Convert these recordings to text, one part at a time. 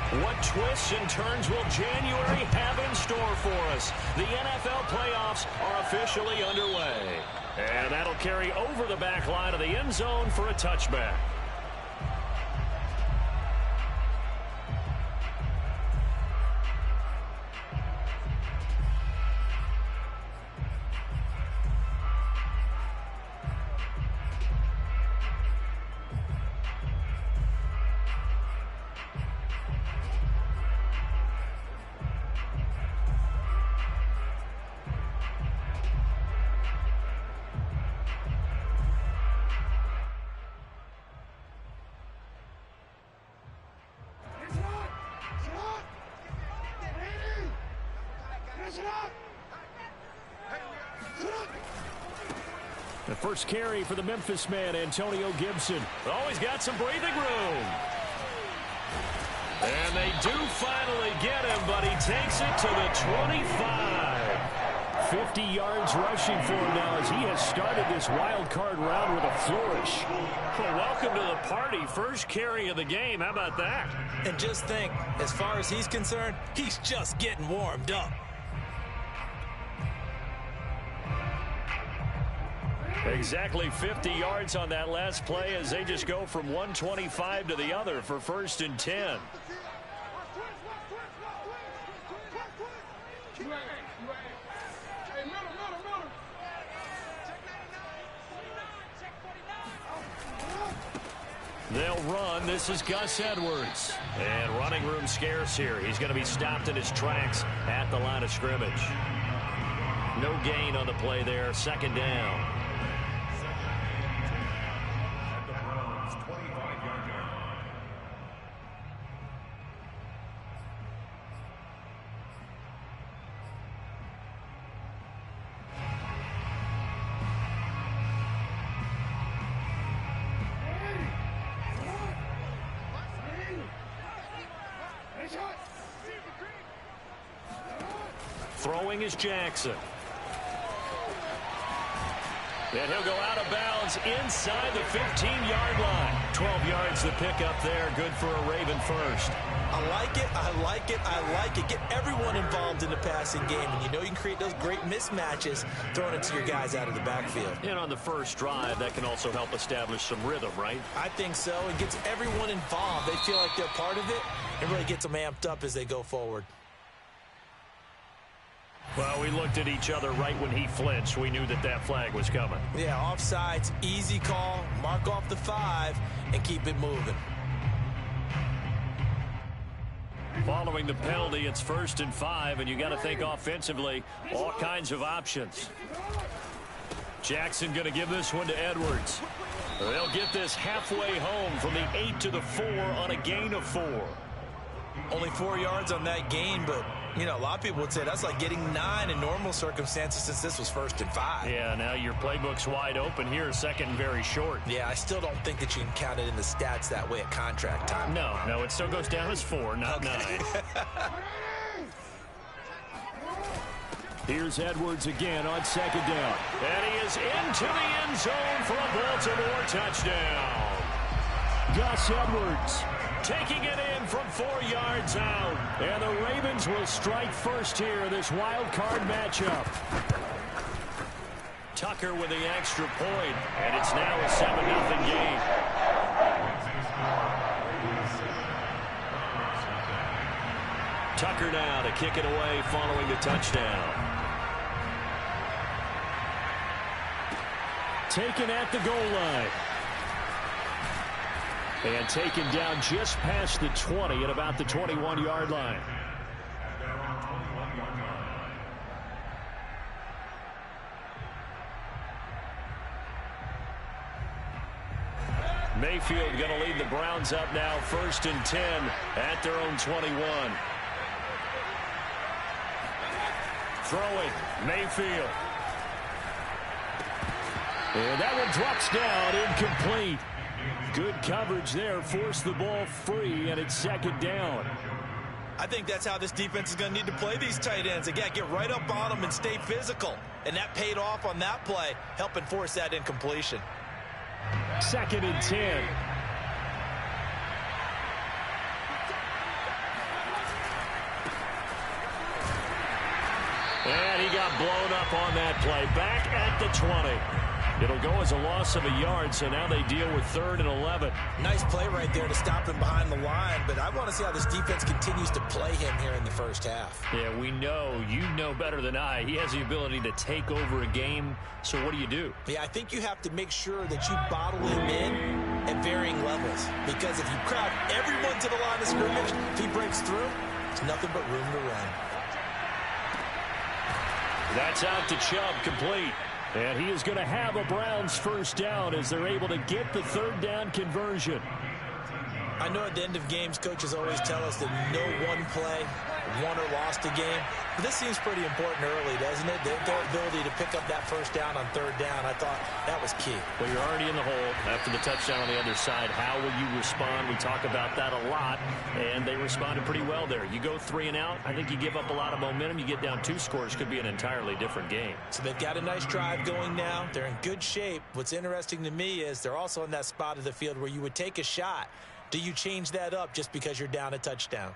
What twists and turns will January have in store for us? The NFL playoffs are officially underway. And that'll carry over the back line of the end zone for a touchback. The first carry for the Memphis man, Antonio Gibson. Always got some breathing room. And they do finally get him, but he takes it to the 25. 50 yards rushing for him now as he has started this wild card round with a flourish. Well, welcome to the party. First carry of the game. How about that? And just think, as far as he's concerned, he's just getting warmed up. Exactly 50 yards on that last play as they just go from 125 to the other for 1st and 10. They'll run. This is Gus Edwards. And running room scarce here. He's going to be stopped in his tracks at the line of scrimmage. No gain on the play there. 2nd down. Throwing is Jackson. And he'll go out of bounds inside the 15-yard line. 12 yards to pick up there. Good for a Raven first. I like it, I like it, I like it. Get everyone involved in the passing game. And you know you can create those great mismatches throwing it to your guys out of the backfield. And on the first drive, that can also help establish some rhythm, right? I think so. It gets everyone involved. They feel like they're part of it. It really gets them amped up as they go forward. Well, we looked at each other right when he flinched. We knew that that flag was coming. Yeah, offsides, easy call, mark off the 5, and keep it moving. Following the penalty, it's 1st and 5, and you got to think offensively, all kinds of options. Jackson going to give this one to Edwards. They'll get this halfway home from the 8 to the 4 on a gain of 4. Only 4 yards on that gain, but you know, a lot of people would say that's like getting 9 in normal circumstances since this was 1st and 5. Yeah, now your playbook's wide open here, 2nd and very short. Yeah, I still don't think that you can count it in the stats that way at contract time. No, it still goes down as 4, not 9. Here's Edwards again on 2nd down. And he is into the end zone for a Baltimore touchdown. Gus Edwards taking it in from 4 yards out. And the Ravens will strike first here, this wild card matchup. Tucker with the extra point, and it's now a 7-0 game. Tucker now to kick it away following the touchdown. Taken at the goal line. And taken down just past the 20 at about the 21-yard line. Mayfield going to lead the Browns up now, 1st and 10 at their own 21. Throwing, Mayfield. And that one drops down, incomplete. Good coverage there, forced the ball free, and it's 2nd down. I think that's how this defense is going to need to play these tight ends. Again, get right up on them and stay physical. And that paid off on that play, helping force that incompletion. 2nd and 10. blown up on that play. Back at the 20. It'll go as a loss of a yard, so now they deal with 3rd and 11. Nice play right there to stop him behind the line, but I want to see how this defense continues to play him here in the first half. Yeah, we know. You know better than I. He has the ability to take over a game, so what do? Yeah, I think you have to make sure that you bottle him in at varying levels, because if you crowd everyone to the line of scrimmage, if he breaks through, it's nothing but room to run. That's out to Chubb, complete. And he is going to have a Browns first down as they're able to get the 3rd down conversion. I know at the end of games, coaches always tell us that no one play won or lost a game. But this seems pretty important early, doesn't it? Their ability to pick up that first down on 3rd down, I thought that was key. Well, you're already in the hole after the touchdown on the other side. How will you respond? We talk about that a lot, and they responded pretty well there. You go 3 and out, I think you give up a lot of momentum. You get down 2 scores, could be an entirely different game. So they've got a nice drive going now. They're in good shape. What's interesting to me is they're also in that spot of the field where you would take a shot. Do you change that up just because you're down a touchdown?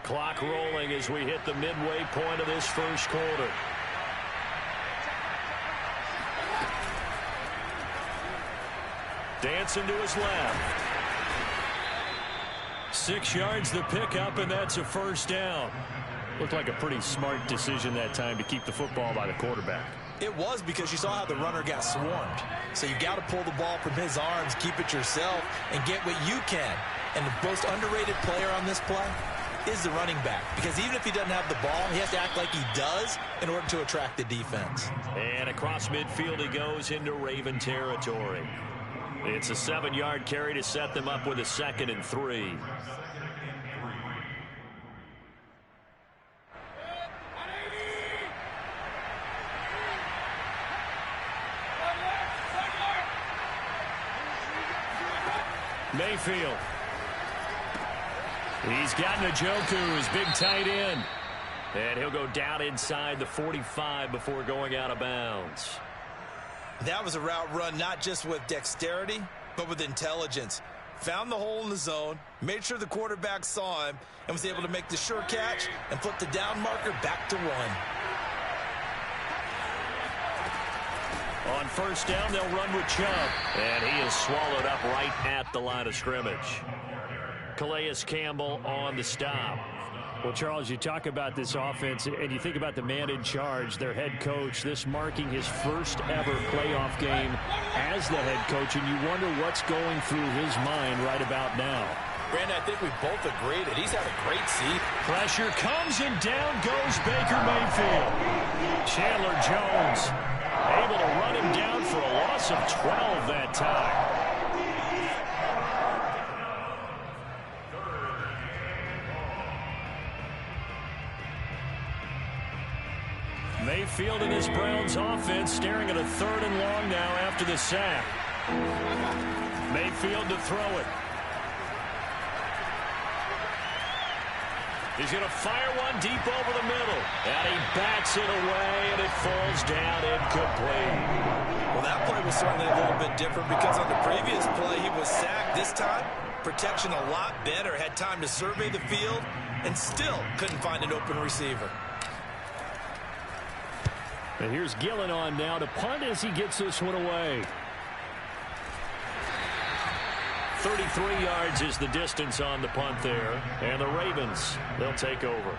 Clock rolling as we hit the midway point of this first quarter. Dancing to his left. 6 yards the pickup, and that's a first down. Looked like a pretty smart decision that time to keep the football by the quarterback. It was, because you saw how the runner got swarmed. So you got to pull the ball from his arms, keep it yourself, and get what you can. And the most underrated player on this play is the running back, because even if he doesn't have the ball, he has to act like he does in order to attract the defense. And across midfield he goes into Raven territory. It's a 7-yard carry to set them up with a 2nd and 3. Mayfield. He's got Njoku, his big tight end. And he'll go down inside the 45 before going out of bounds. That was a route run not just with dexterity, but with intelligence. Found the hole in the zone, made sure the quarterback saw him, and was able to make the sure catch and flip the down marker back to 1. On first down, they'll run with Chubb. And he is swallowed up right at the line of scrimmage. Calais Campbell on the stop. Well, Charles, you talk about this offense, and you think about the man in charge, their head coach, this marking his first ever playoff game as the head coach, and you wonder what's going through his mind right about now. Brandon, I think we both agree that he's had a great season. Pressure comes, and down goes Baker Mayfield. Chandler Jones able to run him down for a loss of 12 that time. Mayfield and his Browns offense staring at a 3rd and long now after the sack. Mayfield to throw it. He's going to fire one deep over the middle. And he bats it away, and it falls down incomplete. Well, that play was certainly a little bit different, because on the previous play he was sacked. This time, protection a lot better. Had time to survey the field and still couldn't find an open receiver. And here's Gillen on now to punt as he gets this one away. 33 yards is the distance on the punt there. And the Ravens, they'll take over.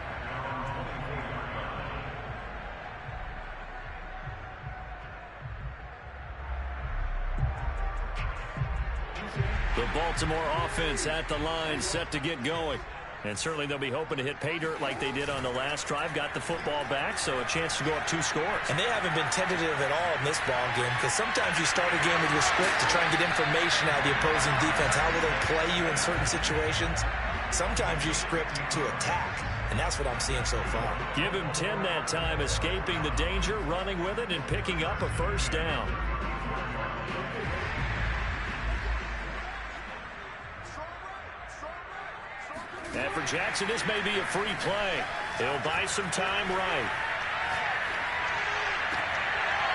The Baltimore offense at the line, set to get going. And certainly they'll be hoping to hit pay dirt like they did on the last drive. Got the football back, so a chance to go up 2 scores. And they haven't been tentative at all in this ball game, because sometimes you start a game with your script to try and get information out of the opposing defense. How will they play you in certain situations? Sometimes you script to attack, and that's what I'm seeing so far. Give him 10 that time, escaping the danger, running with it, and picking up a first down. And for Jackson, this may be a free play. He'll buy some time right.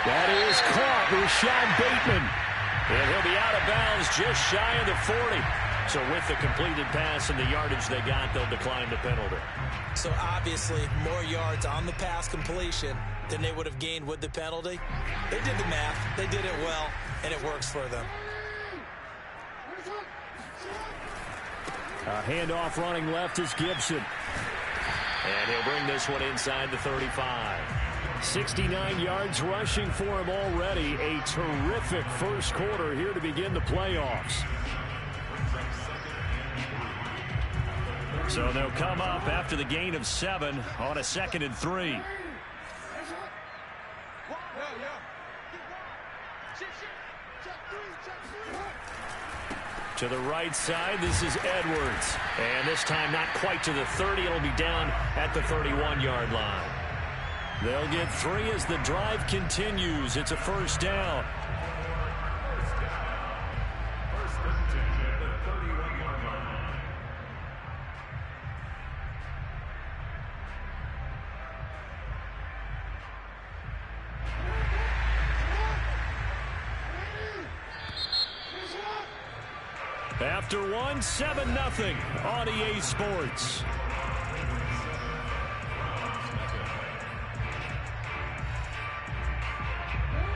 That is caught. Rashad Bateman. And he'll be out of bounds just shy of the 40. So with the completed pass and the yardage they got, they'll decline the penalty. So obviously more yards on the pass completion than they would have gained with the penalty. They did the math. They did it well, and it works for them. A handoff running left is Gibson. And he'll bring this one inside the 35. 69 yards rushing for him already. A terrific first quarter here to begin the playoffs. So they'll come up after the gain of 7 on a 2nd and 3. To the right side, this is Edwards. And this time not quite to the 30. It'll be down at the 31-yard line. They'll get 3 as the drive continues. It's a first down. After 1, 7-0 on EA Sports.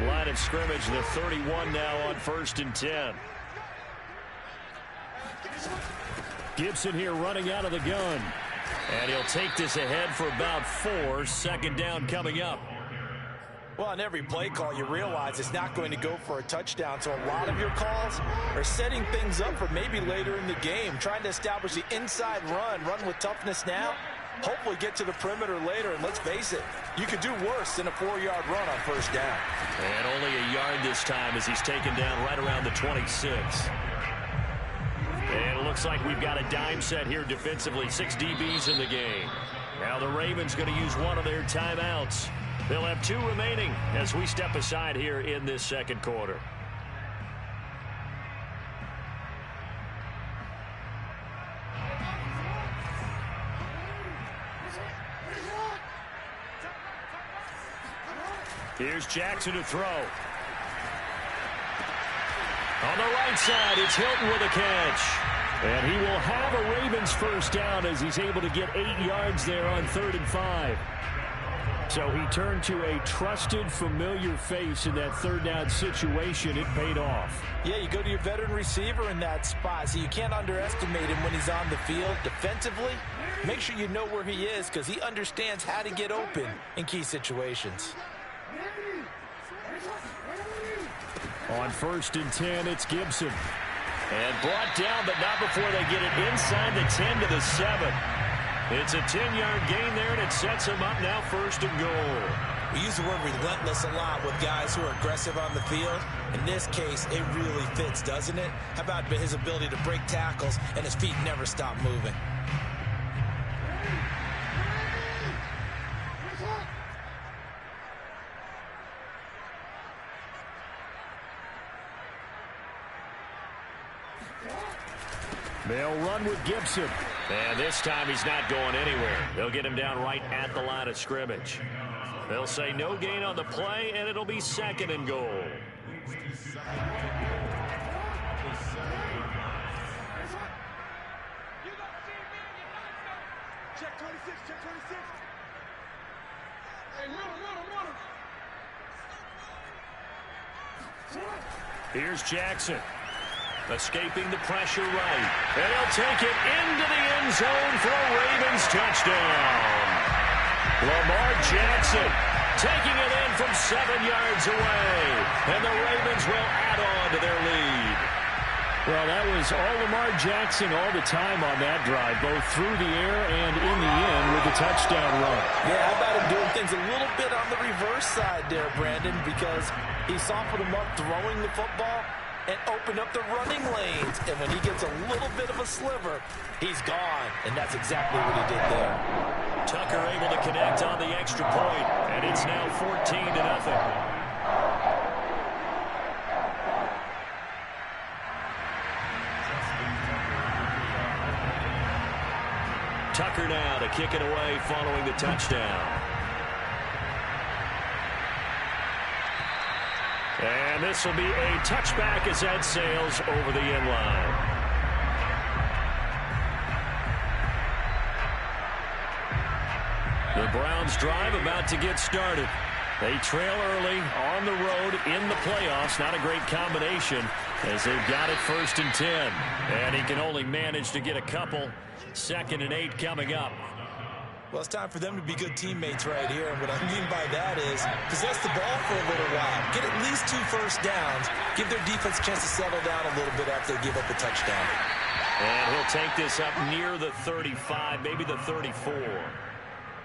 Line of scrimmage, the 31 now on 1st and 10. Gibson here running out of the gun. And he'll take this ahead for about 4. 2nd down coming up. Well, on every play call, you realize it's not going to go for a touchdown. So a lot of your calls are setting things up for maybe later in the game, trying to establish the inside run with toughness now, hopefully get to the perimeter later. And let's face it, you could do worse than a 4-yard run on 1st down. And only a yard this time as he's taken down right around the 26. And it looks like we've got a dime set here defensively. 6 DBs in the game. Now the Ravens going to use one of their timeouts. They'll have 2 remaining as we step aside here in this 2nd quarter. Here's Jackson to throw. On the right side, it's Hilton with a catch. And he will have a Ravens first down as he's able to get 8 yards there on 3rd and 5. So he turned to a trusted, familiar face in that 3rd down situation. It paid off. Yeah, you go to your veteran receiver in that spot, so you can't underestimate him when he's on the field. Defensively, make sure you know where he is because he understands how to get open in key situations. On 1st and 10, it's Gibson. And brought down, but not before they get it inside the 10 to the 7. It's a 10-yard gain there, and it sets him up now 1st and goal. We use the word relentless a lot with guys who are aggressive on the field. In this case, it really fits, doesn't it? How about his ability to break tackles and his feet never stop moving? They'll run with Gibson. And this time he's not going anywhere. They'll get him down right at the line of scrimmage. They'll say no gain on the play, and it'll be 2nd and goal. Check 26, check 26. Hey, run. Here's Jackson. Escaping the pressure right. And he'll take it into the end zone for a Ravens touchdown. Lamar Jackson taking it in from 7 yards away. And the Ravens will add on to their lead. Well, that was all Lamar Jackson all the time on that drive, both through the air and in the end with the touchdown run. Yeah, how about him doing things a little bit on the reverse side there, Brandon, because he softened him up throwing the football and opened up the running lanes. And when he gets a little bit of a sliver, he's gone. And that's exactly what he did there. Tucker able to connect on the extra point, and it's now 14-0. Tucker now to kick it away following the touchdown. And this will be a touchback as that sails over the end line. The Browns drive about to get started. They trail early on the road in the playoffs. Not a great combination as they've got it 1st and 10. And he can only manage to get a couple. 2nd and 8 coming up. Well, it's time for them to be good teammates right here. And what I mean by that is possess the ball for a little while. Get at least 2 first downs. Give their defense a chance to settle down a little bit after they give up a touchdown. And he'll take this up near the 35, maybe the 34.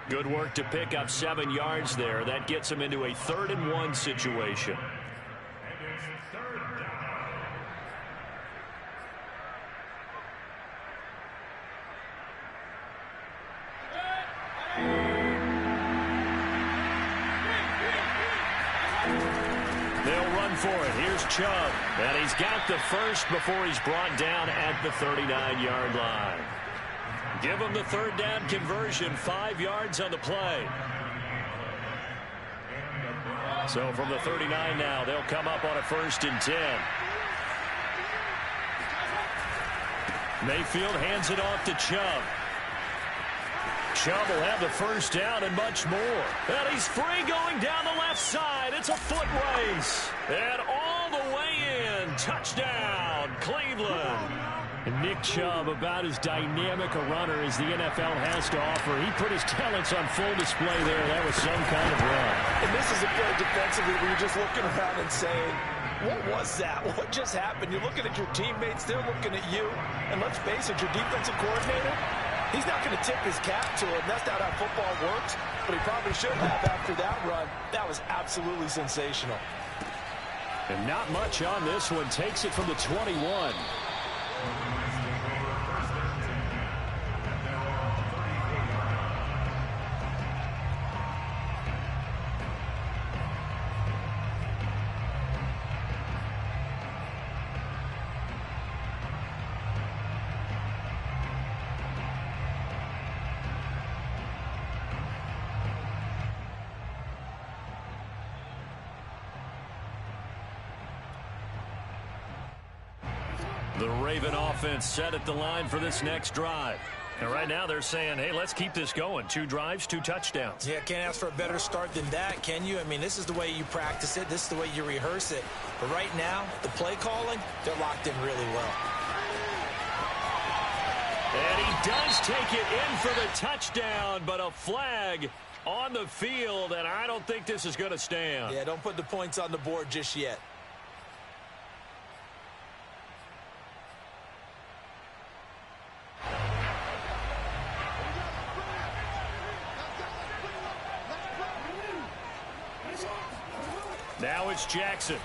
Good work to pick up 7 yards there. That gets him into a 3rd and 1 situation. They'll run for it. Here's Chubb. And he's got the first before he's brought down at the 39-yard line. Give him the 3rd down conversion, 5 yards on the play. So from the 39 now, they'll come up on a 1st and 10. Mayfield hands it off to Chubb. Chubb will have the 1st down and much more. And he's free going down the left side. It's a foot race. And all the way in. Touchdown, Cleveland. And Nick Chubb, about as dynamic a runner as the NFL has to offer. He put his talents on full display there. That was some kind of run. And this is a play defensively where you're just looking around and saying, what was that? What just happened? You're looking at your teammates. They're looking at you. And let's face it, your defensive coordinator, he's not going to tip his cap to him. That's not how football works. But he probably should have after that run. That was absolutely sensational. And not much on this one. Takes it from the 21. The Raven offense set at the line for this next drive. And right now they're saying, hey, let's keep this going. 2 drives, 2 touchdowns. Yeah, can't ask for a better start than that, can you? I mean, this is the way you practice it. This is the way you rehearse it. But right now, the play calling, they're locked in really well. And he does take it in for the touchdown, but a flag on the field, and I don't think this is going to stand. Yeah, don't put the points on the board just yet. Now it's Jackson.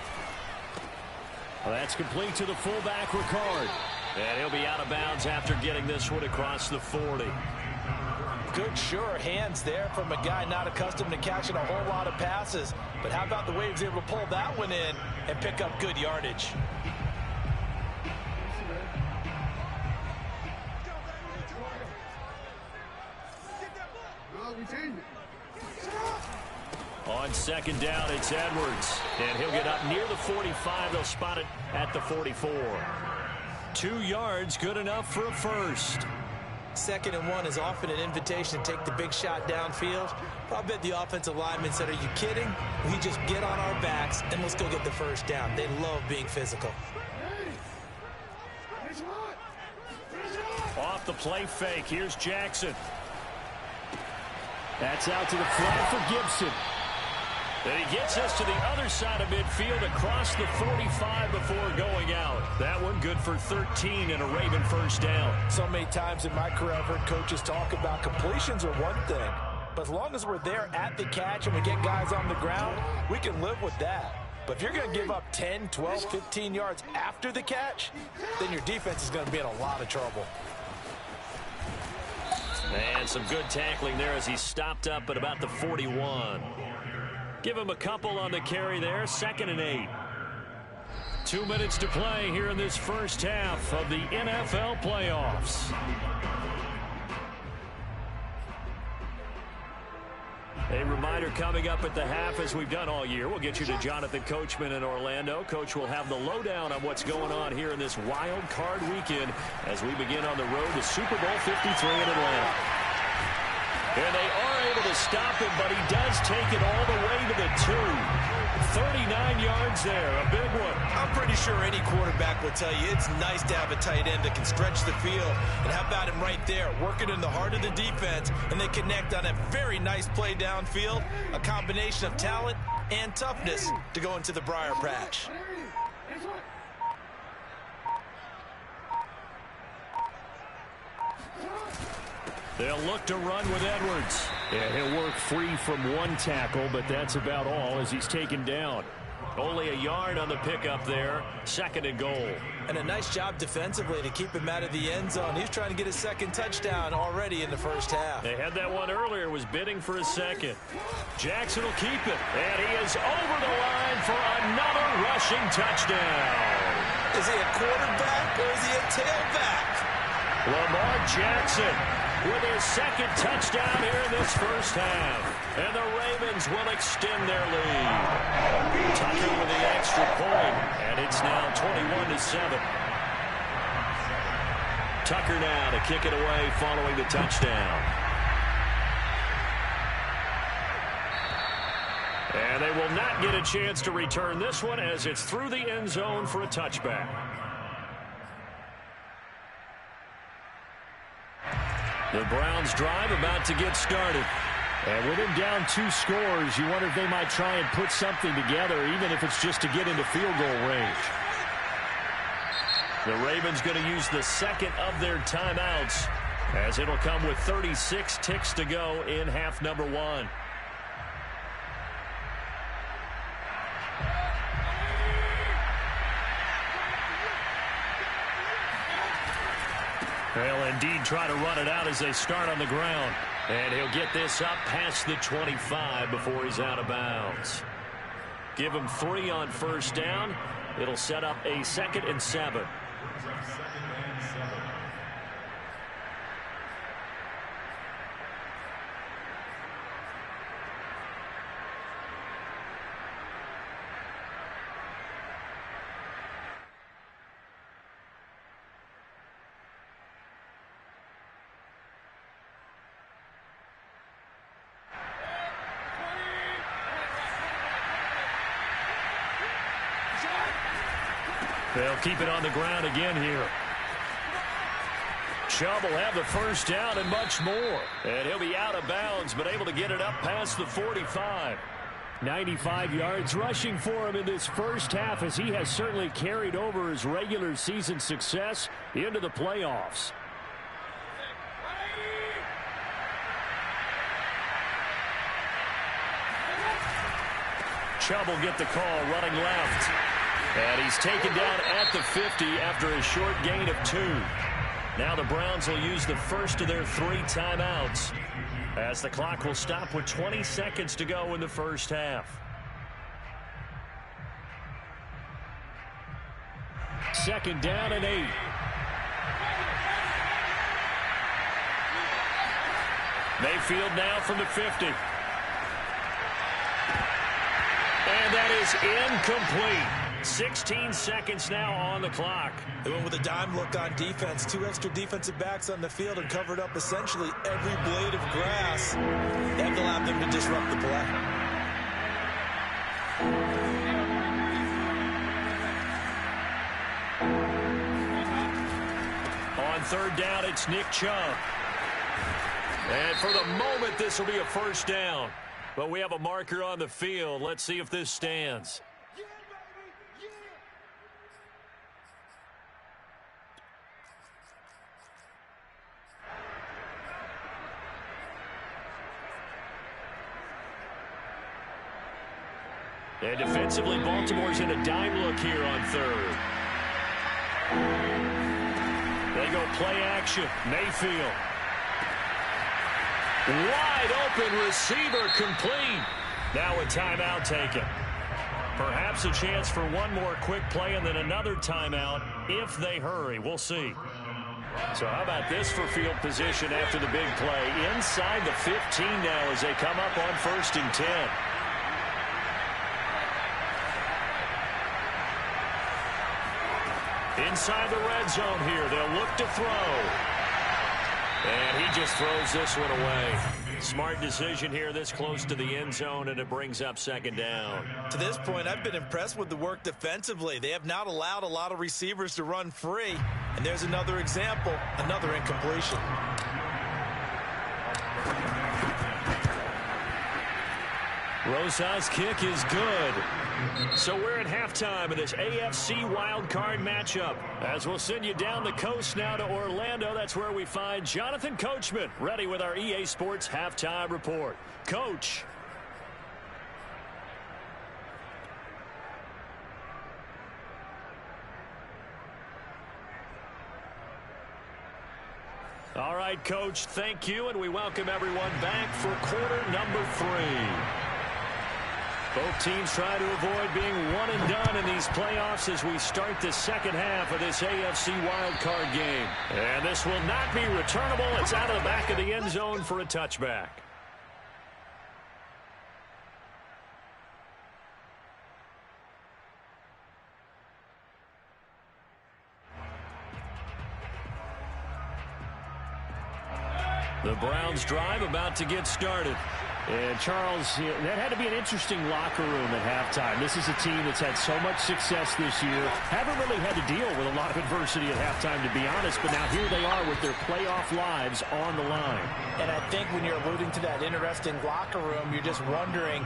Well, that's complete to the fullback, Ricard. And he'll be out of bounds after getting this one across the 40. Good, sure hands there from a guy not accustomed to catching a whole lot of passes. But how about the way he was able to pull that one in and pick up good yardage? On 2nd down, it's Edwards. And he'll get up near the 45. They'll spot it at the 44. 2 yards, good enough for a first. 2nd and 1 is often an invitation to take the big shot downfield. But I bet the offensive lineman said, are you kidding? We just get on our backs and let's go get the 1st down. They love being physical. Off the play fake, here's Jackson. That's out to the flat for Gibson. And he gets us to the other side of midfield across the 45 before going out. That one good for 13 and a Raven 1st down. So many times in my career I've heard coaches talk about completions are one thing. But as long as we're there at the catch and we get guys on the ground, we can live with that. But if you're going to give up 10, 12, 15 yards after the catch, then your defense is going to be in a lot of trouble. And some good tackling there as he stopped up at about the 41. Give him a couple on the carry there. 2nd and 8. 2 minutes to play here in this first half of the NFL playoffs. A reminder coming up at the half, as we've done all year. We'll get you to Jonathan Coachman in Orlando. Coach will have the lowdown on what's going on here in this wild card weekend as we begin on the road to Super Bowl 53 in Atlanta. And they are able to stop him, but he does take it all the way to the 2. 39 yards there, a big one. I'm pretty sure any quarterback will tell you it's nice to have a tight end that can stretch the field. And how about him right there, working in the heart of the defense, and they connect on a very nice play downfield, a combination of talent and toughness to go into the briar patch. They'll look to run with Edwards. Yeah, he'll work free from one tackle, but that's about all as he's taken down. Only a yard on the pickup there. 2nd and goal. And a nice job defensively to keep him out of the end zone. He's trying to get his 2nd touchdown already in the first half. They had that one earlier, was bidding for a 2nd. Jackson will keep it. And he is over the line for another rushing touchdown. Is he a quarterback or is he a tailback? Lamar Jackson with his 2nd touchdown here in this first half. And the Ravens will extend their lead. Tucker with the extra point, and it's now 21-7. Tucker now to kick it away following the touchdown. And they will not get a chance to return this one as it's through the end zone for a touchback. The Browns drive about to get started. And with him down 2 scores, you wonder if they might try and put something together, even if it's just to get into field goal range. The Ravens going to use the 2nd of their timeouts, as it'll come with 36 ticks to go in half number 1. They'll indeed try to run it out as they start on the ground. And he'll get this up past the 25 before he's out of bounds. Give him 3 on first down. It'll set up a 2nd and 7. They'll keep it on the ground again here. Chubb will have the first down and much more. And he'll be out of bounds, but able to get it up past the 45. 95 yards rushing for him in this first half, as he has certainly carried over his regular season success into the playoffs. Chubb will get the call running left. And he's taken down at the 50 after a short gain of 2. Now the Browns will use the first of their 3 timeouts, as the clock will stop with 20 seconds to go in the first half. 2nd down and 8. Mayfield now from the 50. And that is incomplete. 16 seconds now on the clock. They went with a dime look on defense. 2 extra defensive backs on the field and covered up essentially every blade of grass. That allowed them to disrupt the play. On 3rd down, it's Nick Chubb. And for the moment, this will be a first down. But we have a marker on the field. Let's see if this stands. And defensively, Baltimore's in a dime look here on 3rd. They go play action. Mayfield. Wide open receiver complete. Now a timeout taken. Perhaps a chance for one more quick play and then another timeout if they hurry. We'll see. So how about this for field position after the big play? Inside the 15 now as they come up on 1st and 10. Inside the red zone here. They'll look to throw. And he just throws this one away. Smart decision here this close to the end zone, and it brings up second down. To this point, I've been impressed with the work defensively. They have not allowed a lot of receivers to run free. And there's another example, another incompletion. Rosa's kick is good. So we're at halftime in this AFC wildcard matchup. As we'll send you down the coast now to Orlando, that's where we find Jonathan Coachman ready with our EA Sports halftime report. Coach. All right, Coach, thank you, and we welcome everyone back for quarter number 3. Both teams try to avoid being one and done in these playoffs as we start the second half of this AFC wildcard game. And this will not be returnable. It's out of the back of the end zone for a touchback. The Browns drive about to get started. And, Charles, that had to be an interesting locker room at halftime. This is a team that's had so much success this year. Haven't really had to deal with a lot of adversity at halftime, to be honest. But now here they are with their playoff lives on the line. And I think when you're alluding to that interesting locker room, you're just wondering,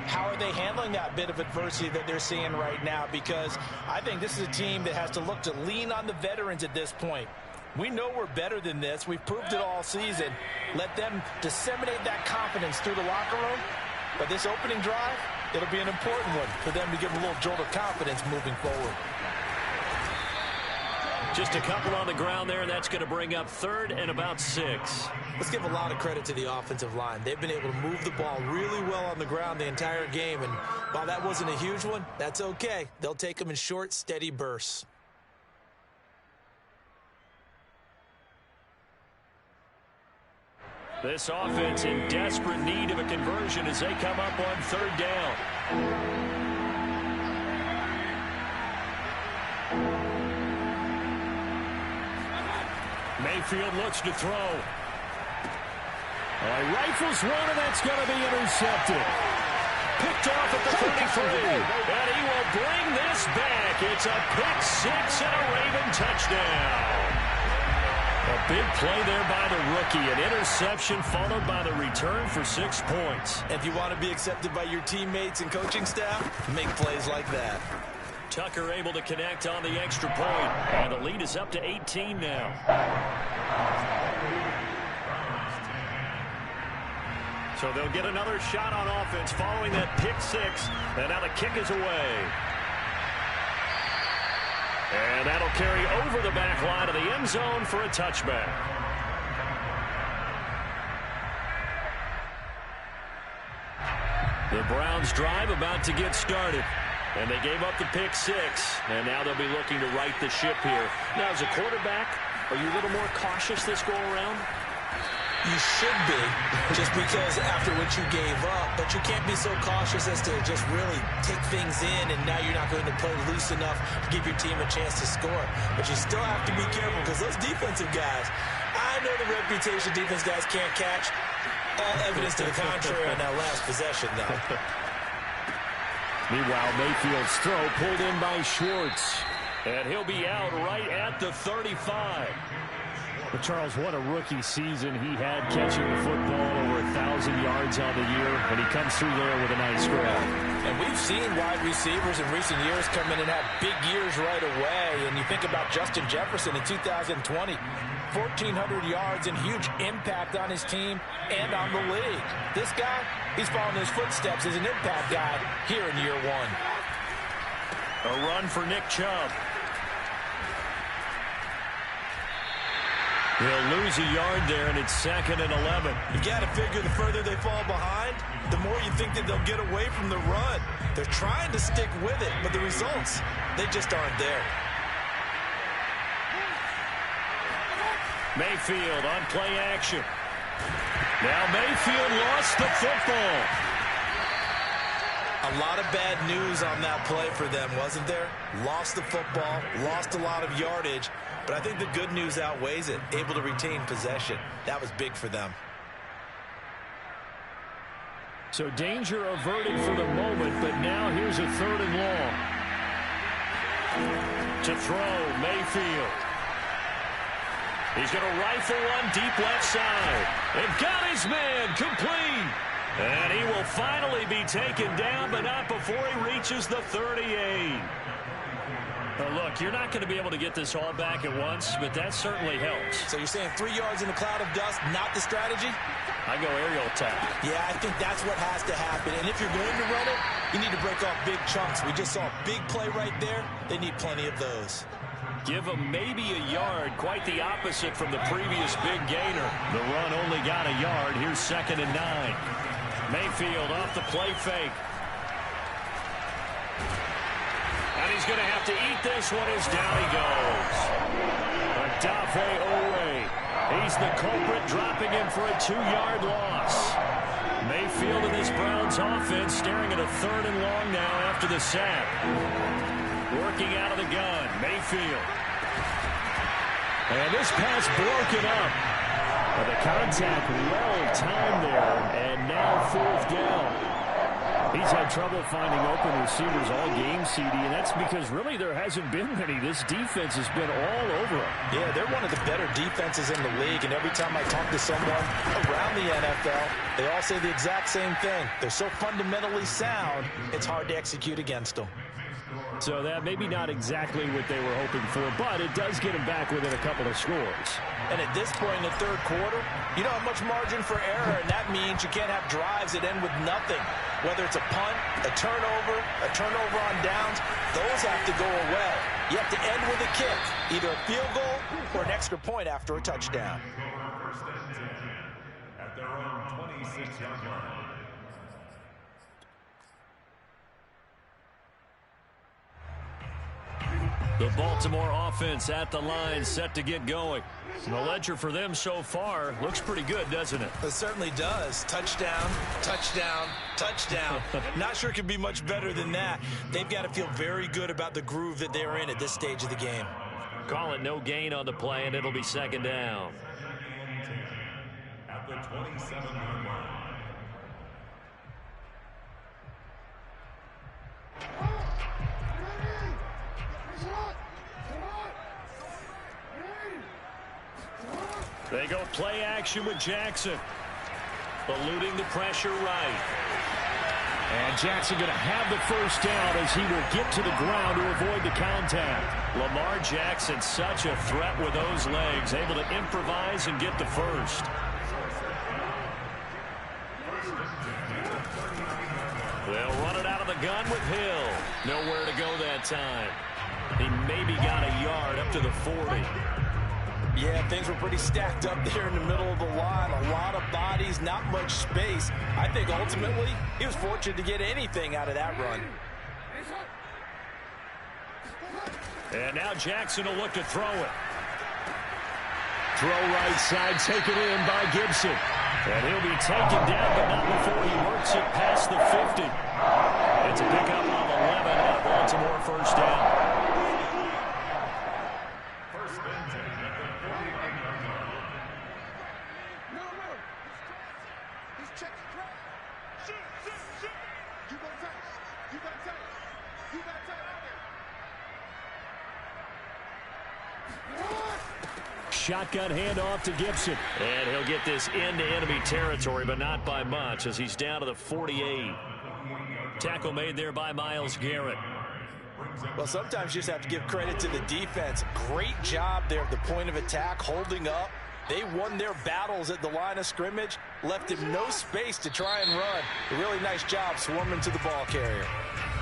how are they handling that bit of adversity that they're seeing right now? Because I think this is a team that has to look to lean on the veterans at this point. We know we're better than this. We've proved it all season. Let them disseminate that confidence through the locker room. But this opening drive, it'll be an important one for them to give a little jolt of confidence moving forward. Just a couple on the ground there. That's going to bring up third and about 6. Let's give a lot of credit to the offensive line. They've been able to move the ball really well on the ground the entire game. And while that wasn't a huge one, that's okay. They'll take them in short, steady bursts. This offense in desperate need of a conversion as they come up on third down. Mayfield looks to throw. Rifles one, and that's going to be intercepted. Picked off at the 33. And he will bring this back. It's a pick 6 and a Raven touchdown. A big play there by the rookie. An interception followed by the return for 6 points. If you want to be accepted by your teammates and coaching staff, make plays like that. Tucker able to connect on the extra point. And the lead is up to 18 now. So they'll get another shot on offense following that pick 6. And now the kick is away. And that'll carry over the back line of the end zone for a touchback. The Browns drive about to get started. And they gave up the pick 6. And now they'll be looking to right the ship here. Now, as a quarterback, are you a little more cautious this go around? You should be, just because after what you gave up, but you can't be so cautious as to just really take things in, and now you're not going to play loose enough to give your team a chance to score. But you still have to be careful, because those defensive guys, I know the reputation defense guys can't catch. All evidence to the contrary on that last possession, though. Meanwhile, Mayfield's throw pulled in by Schwartz. And he'll be out right at the 35. But Charles, what a rookie season he had, catching the football over 1,000 yards on the year, and he comes through there with a nice grab. And we've seen wide receivers in recent years come in and have big years right away. And you think about Justin Jefferson in 2020, 1,400 yards and huge impact on his team and on the league. This guy, he's following his footsteps as an impact guy here in year 1. A run for Nick Chubb. He'll lose a yard there, and it's 2nd and 11. You got to figure the further they fall behind, the more you think that they'll get away from the run. They're trying to stick with it, but the results, they just aren't there. Mayfield on play action. Now Mayfield lost the football. A A lot of bad news on that play for them, wasn't there? Lost the football, lost a lot of yardage, but I think the good news outweighs it. Able to retain possession. That was big for them. So danger averted for the moment, but now here's a 3rd and long. To throw, Mayfield. He's going to rifle one deep left side. And got his man complete. And he will finally be taken down, but not before he reaches the 38. Look, you're not going to be able to get this all back at once, but that certainly helps. So you're saying 3 yards in a cloud of dust, not the strategy? I go aerial attack. Yeah, I think that's what has to happen. And if you're going to run it, you need to break off big chunks. We just saw a big play right there. They need plenty of those. Give them maybe a yard, quite the opposite from the previous big gainer. The run only got a yard. Here's 2nd and 9. Mayfield off the play fake. And he's going to have to eat this one as down he goes. Adafe Owe. He's the culprit, dropping him for a 2-yard loss. Mayfield and this Browns offense staring at a 3rd and long now after the sack. Working out of the gun, Mayfield. And this pass broken up. The contact well timed there, and now 4th down. He's had trouble finding open receivers all game, CD, and that's because really there hasn't been many. This defense has been all over them. Yeah, they're one of the better defenses in the league, and every time I talk to someone around the NFL, they all say the exact same thing. They're so fundamentally sound, it's hard to execute against them. So that maybe not exactly what they were hoping for, but it does get them back within a couple of scores. And at this point in the 3rd quarter, you don't have much margin for error, and that means you can't have drives that end with nothing. Whether it's a punt, a turnover on downs, those have to go well. You have to end with a kick, either a field goal or an extra point after a touchdown. At their own 26-yard line. The Baltimore offense at the line, set to get going. The ledger for them so far looks pretty good, doesn't it? It certainly does. Touchdown, touchdown, touchdown. Not sure it could be much better than that. They've got to feel very good about the groove that they're in at this stage of the game. Call it no gain on the play, and it'll be 2nd down. At the 27-yard line. They go play action with Jackson. Eluding the pressure right. And Jackson going to have the 1st down as he will get to the ground to avoid the contact. Lamar Jackson, such a threat with those legs, able to improvise and get the 1st. They'll run it out of the gun with Hill. Nowhere to go that time. He maybe got a yard up to the 40. Yeah, things were pretty stacked up there in the middle of the line. A lot of bodies, not much space. I think ultimately he was fortunate to get anything out of that run. And now Jackson will look to throw it. Throw right side, taken in by Gibson. And he'll be taken down, but not before he works it past the 50. It's a pickup of 11 and a Baltimore 1st down. Shotgun handoff to Gibson. And he'll get this into enemy territory, but not by much as he's down to the 48. Tackle made there by Myles Garrett. Well, sometimes you just have to give credit to the defense. Great job there at the point of attack, holding up. They won their battles at the line of scrimmage, left him no space to try and run. A really nice job swarming to the ball carrier.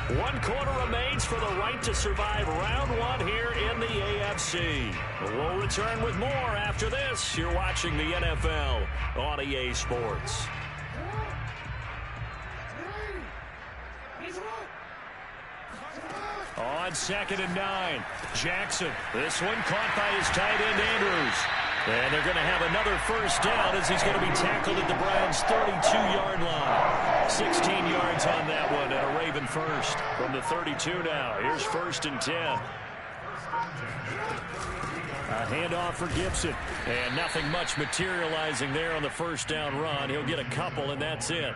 1 quarter remains for the right to survive round 1 here in the AFC. We'll return with more after this. You're watching the NFL on EA Sports. On 2nd and 9, Jackson. This one caught by his tight end, Andrews. And they're going to have another 1st down as he's going to be tackled at the Browns' 32-yard line. 16 yards on that one, and a Raven first from the 32 now. Here's 1st and 10. A handoff for Gibson, and nothing much materializing there on the first down run. He'll get a couple, and that's it.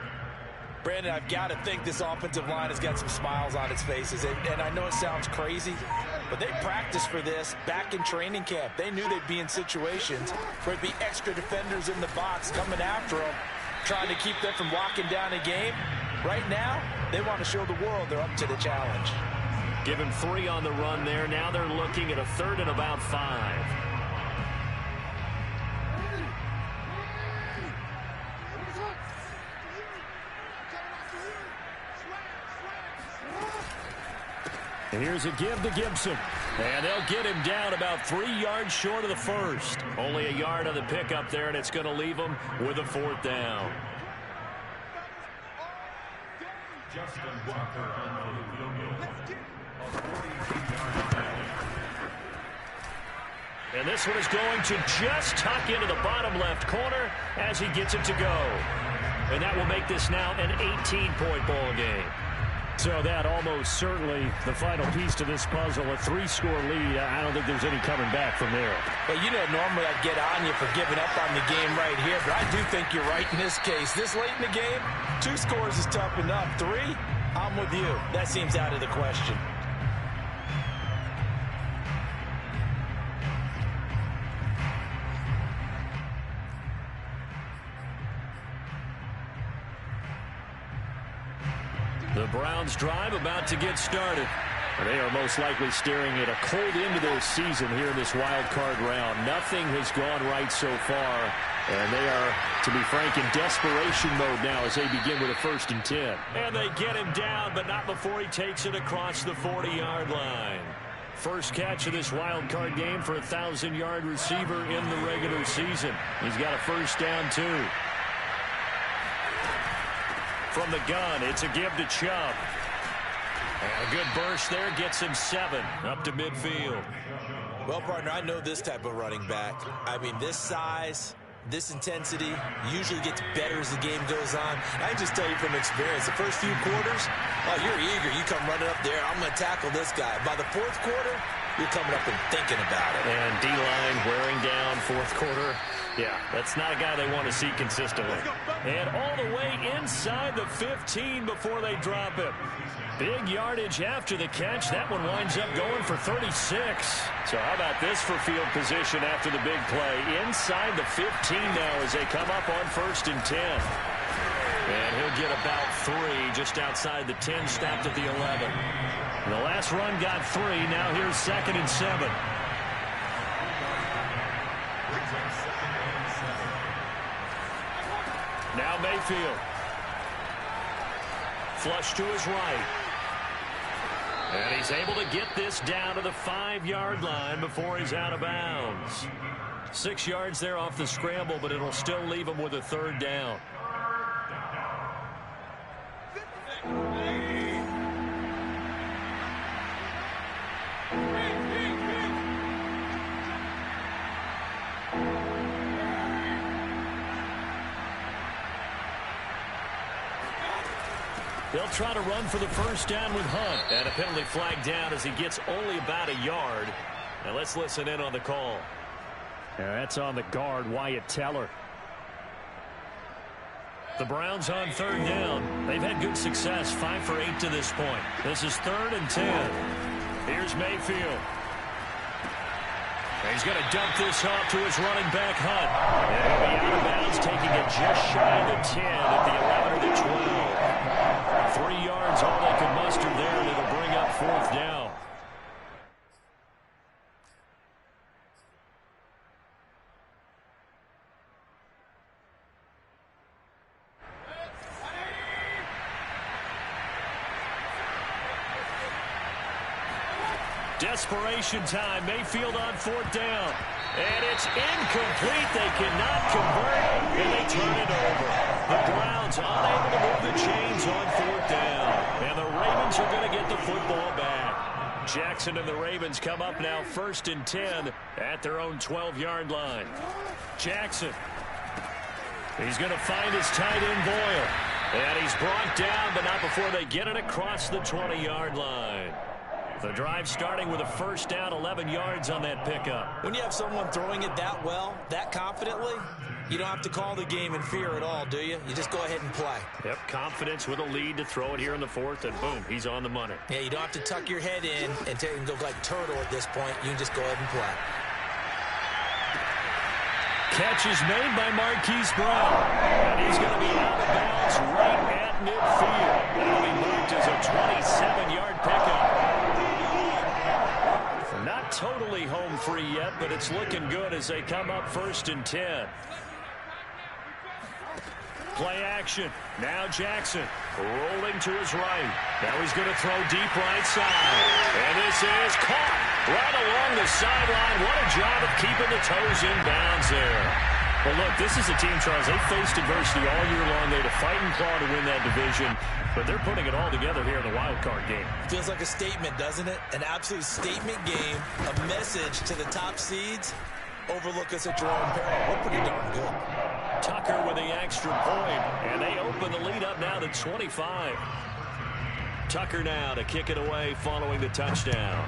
Brandon, I've got to think this offensive line has got some smiles on its faces. And I know it sounds crazy, but they practiced for this back in training camp. They knew they'd be in situations where there'd be extra defenders in the box coming after them, trying to keep them from locking down a game. Right now, they want to show the world they're up to the challenge. Give him 3 on the run there. Now they're looking at a 3rd and about 5. And here's a give to Gibson. And they'll get him down about 3 yards short of the first. Only a yard on the pickup there, and it's going to leave him with a 4th down. Justin Walker on the field goal. And this one is going to just tuck into the bottom left corner as he gets it to go. And that will make this now an 18-point ball game. So that almost certainly the final piece to this puzzle, a 3-score lead. I don't think there's any coming back from there. But you know, normally I'd get on you for giving up on the game right here, but I do think you're right in this case. This late in the game, 2 scores is tough enough. 3, I'm with you. That seems out of the question. The Browns drive about to get started. They are most likely staring at a cold end of their season here in this wild card round. Nothing has gone right so far, and they are, to be frank, in desperation mode now as they begin with a 1st and 10. And they get him down, but not before he takes it across the 40-yard line. First catch of this wild card game for a 1,000-yard receiver in the regular season. He's got a 1st down, too. From the gun, it's a give to Chubb. And a good burst there gets him 7 up to midfield. Well, partner, I know this type of running back. I mean, this size, this intensity usually gets better as the game goes on. I can just tell you from experience, the first few quarters, oh, you're eager. You come running up there, I'm going to tackle this guy. By the 4th quarter, you're coming up and thinking about it. And D-line wearing down 4th quarter. Yeah, that's not a guy they want to see consistently. And all the way inside the 15 before they drop him. Big yardage after the catch. That one winds up going for 36. So how about this for field position after the big play? Inside the 15 now as they come up on 1st and 10. And he'll get about 3 just outside the 10, stopped at the 11. And the last run got 3. Now here's 2nd and 7. Now Mayfield. Flush to his right. And he's able to get this down to the 5-yard line before he's out of bounds. 6 yards there off the scramble, but it'll still leave him with a 3rd down. They'll try to run for the 1st down with Hunt. And a penalty flag down as he gets only about a yard. Now let's listen in on the call. Yeah, that's on the guard, Wyatt Teller. The Browns on 3rd down. They've had good success, 5 for 8 to this point. This is 3rd and 10. Here's Mayfield. And he's going to dump this off to his running back, Hunt. And he'll be out of bounds, taking it just shy of the 10 at the 11 or the 12. 3 yards, all they can muster there, and it'll bring up 4th down. Desperation time. Mayfield on 4th down. And it's incomplete. They cannot convert, and they turn it over. The Browns unable to move the chains on 4th down. And the Ravens are going to get the football back. Jackson and the Ravens come up now 1st and 10 at their own 12-yard line. Jackson. He's going to find his tight end Boyle. And he's brought down, but not before they get it across the 20-yard line. The drive starting with a first down, 11 yards on that pickup. When you have someone throwing it that well, that confidently, you don't have to call the game in fear at all, do you? You just go ahead and play. Yep, confidence with a lead to throw it here in the fourth, and boom, he's on the money. Yeah, you don't have to tuck your head in and go like turtle at this point. You can just go ahead and play. Catch is made by Marquise Brown. And he's going to be out of bounds right at midfield. That'll be marked as a 27-yard pickup. Not totally home free yet, but it's looking good as they come up 1st and 10. Play action. Now Jackson rolling to his right. Now he's going to throw deep right side. And this is caught right along the sideline. What a job of keeping the toes in bounds there. Well, look, this is a team, Charles, they faced adversity all year long. They had to fight and claw to win that division, but they're putting it all together here in the wild card game. Feels like a statement, doesn't it? An absolute statement game, a message to the top seeds. Overlook us at your own peril. We're pretty darn good. Tucker with the extra point, and they open the lead up now to 25. Tucker now to kick it away following the touchdown.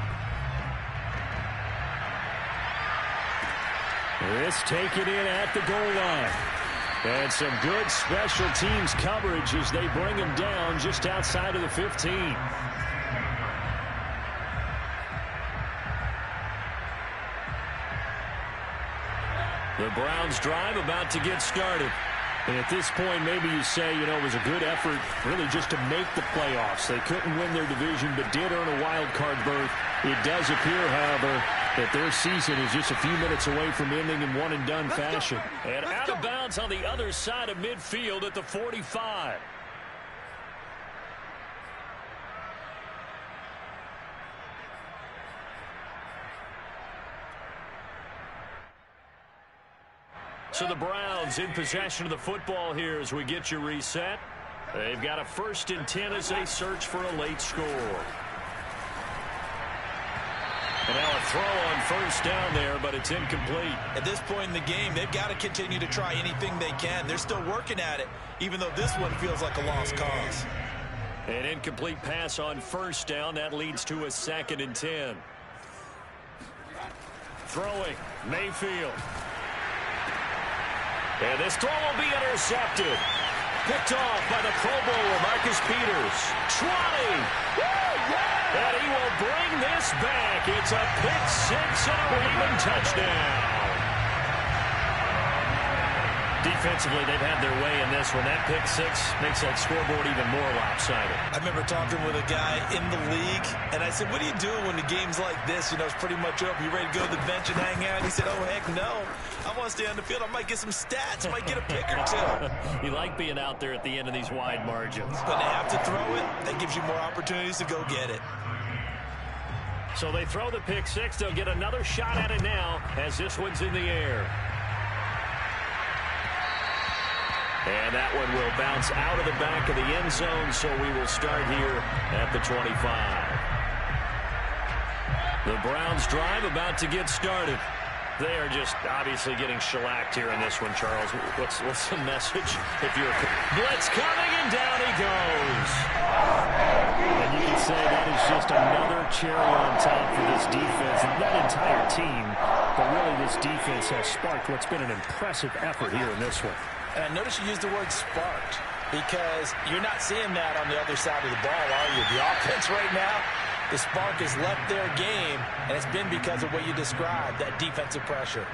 This taken in at the goal line. And some good special teams coverage as they bring him down just outside of the 15. The Browns drive about to get started. And at this point, maybe you say, you know, it was a good effort really just to make the playoffs. They couldn't win their division, but did earn a wild card berth. It does appear, however, that their season is just a few minutes away from ending in one-and-done fashion. And out of bounds on the other side of midfield at the 45. So the Browns in possession of the football here as we get you reset. They've got a 1st and 10 as they search for a late score. And now a throw on 1st down there, but it's incomplete. At this point in the game, they've got to continue to try anything they can. They're still working at it, even though this one feels like a lost cause. An incomplete pass on 1st down. That leads to a 2nd and 10. Throwing, Mayfield. And this throw will be intercepted. Picked off by the Pro Bowler, Marcus Peters. Trotting. And he will bring this back. It's a pick-6 and a Raven touchdown. Defensively, they've had their way in this one. That pick-6 makes that scoreboard even more lopsided. I remember talking with a guy in the league, and I said, what do you do when the game's like this? You know, it's pretty much over. You ready to go to the bench and hang out? He said, oh, heck no. I want to stay on the field. I might get some stats. I might get a pick or two. You like being out there at the end of these wide margins. When they have to throw it, that gives you more opportunities to go get it. So they throw the pick-6. They'll get another shot at it now as this one's in the air. And that one will bounce out of the back of the end zone, so we will start here at the 25. The Browns drive about to get started. They are just obviously getting shellacked here in this one, Charles. What's the message? If you're blitz coming, and down he goes. And you can say that is just another cherry on top for this defense. And that entire team, but really this defense has sparked what's been an impressive effort here in this one. And I notice you use the word sparked because you're not seeing that on the other side of the ball, are you? The offense right now, the spark has left their game, and it's been because of what you described, that defensive pressure.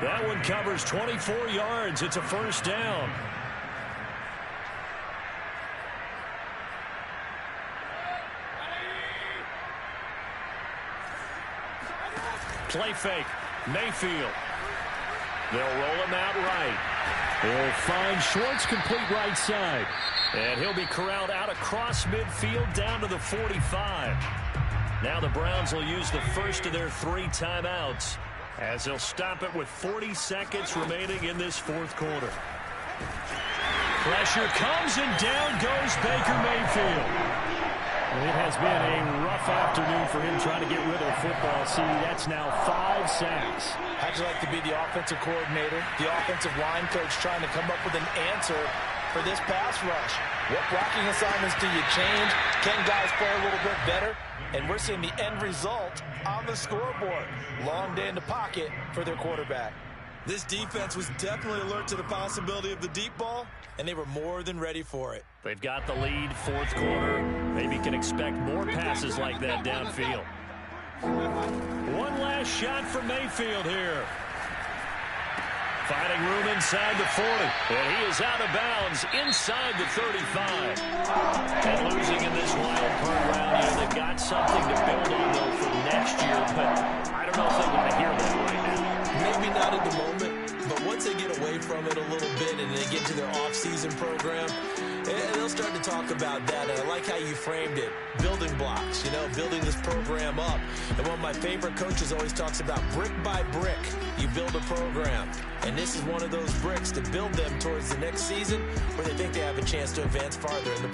That one covers 24 yards. It's a 1st down. Play fake. Mayfield. They'll roll him out right. They'll find Schwartz complete right side. And he'll be corralled out across midfield down to the 45. Now the Browns will use the first of their 3 timeouts as they'll stop it with 40 seconds remaining in this 4th quarter. Pressure comes and down goes Baker Mayfield. It has been a rough afternoon for him trying to get rid of the football. See, that's now 5 sacks. How'd you like to be the offensive coordinator, the offensive line coach trying to come up with an answer for this pass rush. What blocking assignments do you change? Can guys play a little bit better? And we're seeing the end result on the scoreboard. Long day in the pocket for their quarterback. This defense was definitely alert to the possibility of the deep ball, and they were more than ready for it. They've got the lead, fourth quarter. Maybe can expect more passes like that downfield. One last shot for Mayfield here. Finding room inside the 40. And he is out of bounds inside the 35. And losing in this wild card round, they've got something to build on, though, for next year. But I don't know if they want to hear that right now. Maybe not at the moment, but once they get away from it a little bit and they get to their off-season program, they'll start to talk about that. And I like how you framed it. Building blocks, building this program up. And one of my favorite coaches always talks about brick by brick, you build a program. And this is one of those bricks to build them towards the next season where they think they have a chance to advance farther in the